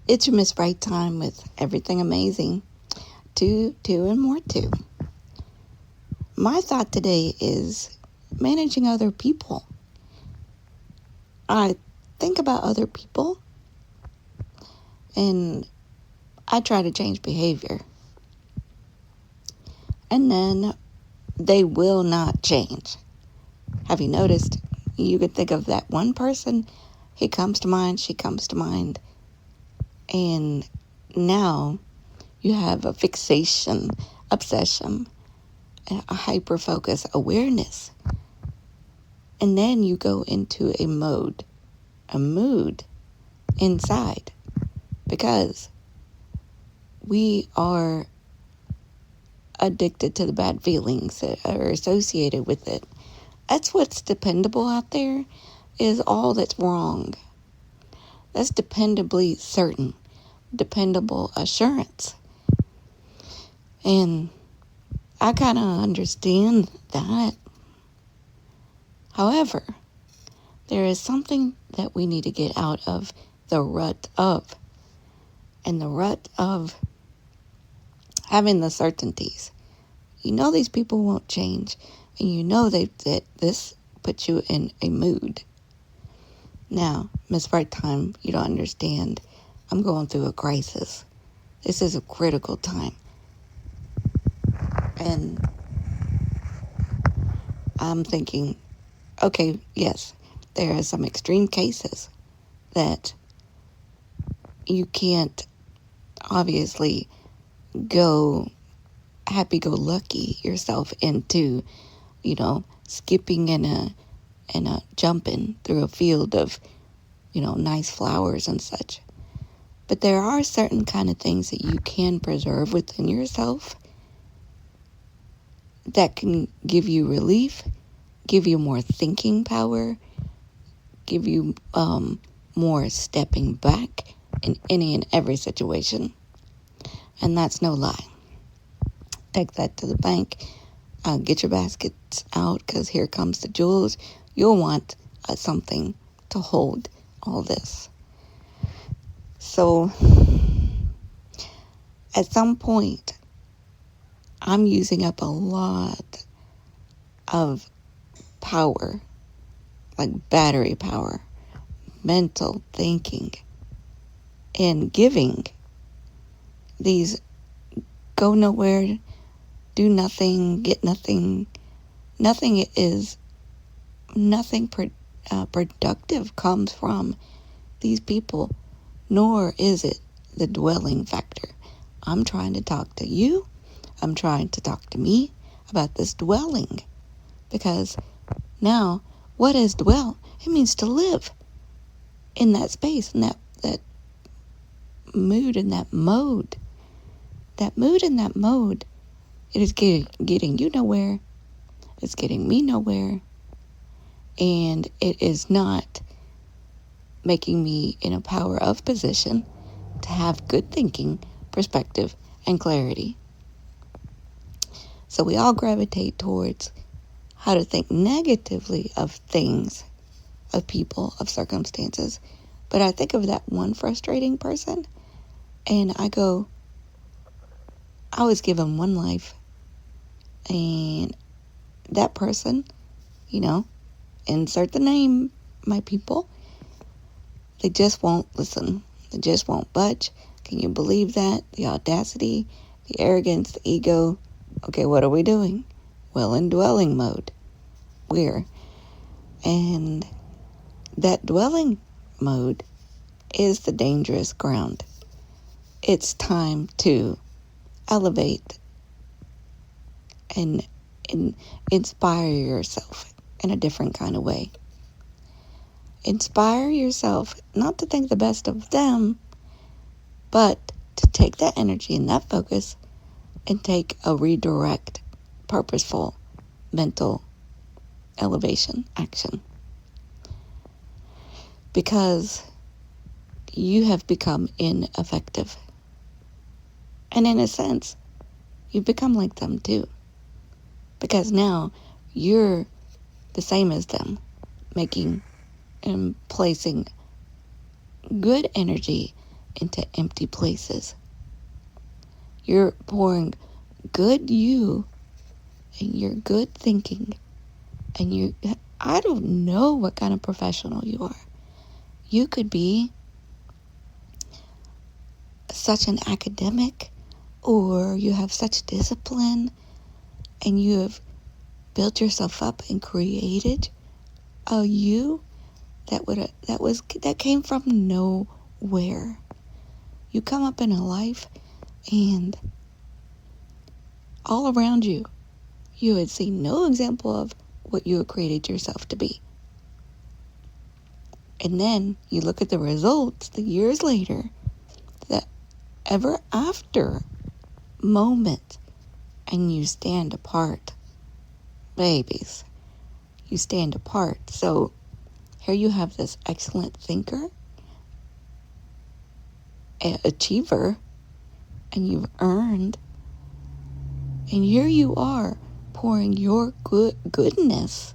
It's your Miss Bright Time with everything amazing. Two, and more two. My thought today is managing other people. I think about other people and I try to change behavior. And then they will not change. Have you noticed? You could think of that one person. He comes to mind, she comes to mind. And now you have a fixation, obsession, a hyper-focus, awareness. And then you go into a mood inside. Because we are addicted to the bad feelings that are associated with it. That's what's dependable out there, is all that's wrong. That's dependably certain, dependable assurance. And I kind of understand that. However, there is something that we need to get out of the rut of. And the rut of having the certainties. You know these people won't change. And you know that this puts you in a mood. Now, Miss Bright Time, you don't understand. I'm going through a crisis. This is a critical time. And I'm thinking, okay, yes, there are some extreme cases that you can't obviously go happy-go-lucky yourself into, skipping and a jumping through a field of, nice flowers and such. But there are certain kind of things that you can preserve within yourself that can give you relief, give you more thinking power, give you more stepping back in any and every situation. And that's no lie. Take that to the bank. Get your baskets out, because here comes the jewels. You'll want something to hold all this. So, at some point, I'm using up a lot of power, like battery power, mental thinking, and giving these go nowhere, do nothing, get nothing. Nothing productive comes from these people, nor is it the dwelling factor. I'm trying to talk to you. I'm trying to talk to me about this dwelling. Because now, what is dwell? It means to live in that space, in that mood, in that mode. That mood and that mode, it is getting you nowhere. It's getting me nowhere. And it is not making me in a power of position to have good thinking, perspective, and clarity. So we all gravitate towards how to think negatively of things, of people, of circumstances. But I think of that one frustrating person, and I go, I was given one life, and that person, insert the name, my people, they just won't listen. They just won't budge. Can you believe that? The audacity, the arrogance, the ego. Okay, what are we doing? Well, in dwelling mode. And that dwelling mode is the dangerous ground. It's time to elevate and inspire yourself in a different kind of way. Inspire yourself not to think the best of them, but to take that energy and that focus and take a redirect, purposeful, mental elevation action. Because you have become ineffective. And in a sense, you become like them too. Because now you're the same as them, making and placing good energy into empty places. You're pouring good you and your good thinking, and I don't know what kind of professional you are. You could be such an academic, or you have such discipline, and you have built yourself up and created a you that came from nowhere. You come up in a life, and all around you, you had seen no example of what you had created yourself to be. And then you look at the results the years later, that ever after moment, and you stand apart. Babies, you stand apart. So here you have this excellent thinker, achiever, and you've earned. And here you are pouring your goodness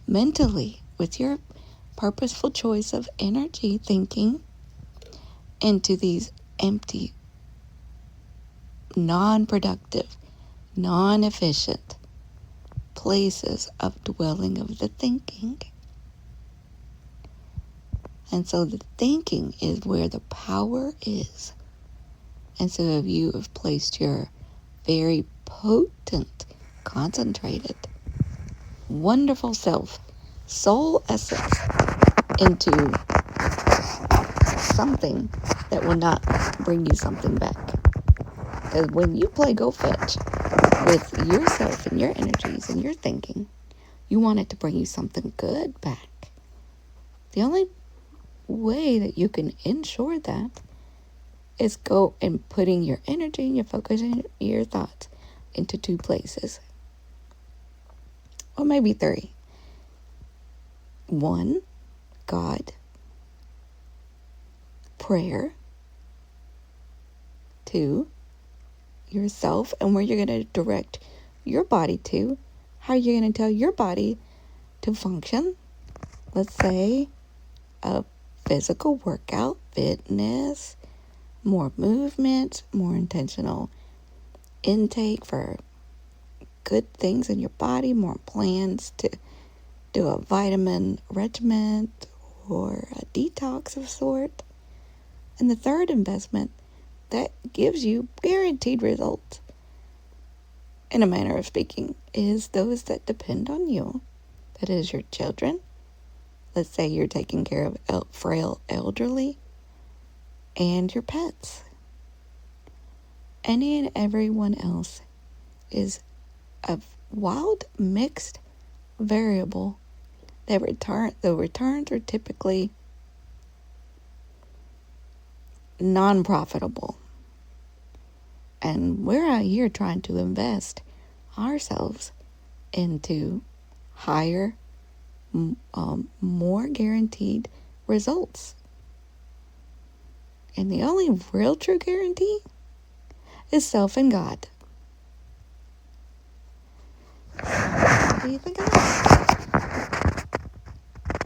mentally with your purposeful choice of energy thinking into these empty, non-productive, non-efficient places of dwelling of the thinking. And so the thinking is where the power is. And so if you have placed your very potent, concentrated, wonderful self, soul essence into something that will not bring you something back. Because when you play go fetch with yourself and your energies and your thinking, you want it to bring you something good back. The only way that you can ensure that is go and putting your energy and your focus and your thoughts into 2 places. Or maybe 3. 1, God. Prayer. 2, yourself, and where you're going to direct your body to. How you're going to tell your body to function. Let's say a physical workout, fitness, more movement, more intentional intake for good things in your body, more plans to do a vitamin regimen or a detox of sort. And the third investment that gives you guaranteed results, in a manner of speaking, is those that depend on you. That is your children. Let's say you're taking care of frail elderly, and your pets. Any and everyone else is a wild mixed variable. The returns are typically non-profitable. And we're out here trying to invest ourselves into higher, more guaranteed results. And the only real true guarantee is self and God. What do you think of that?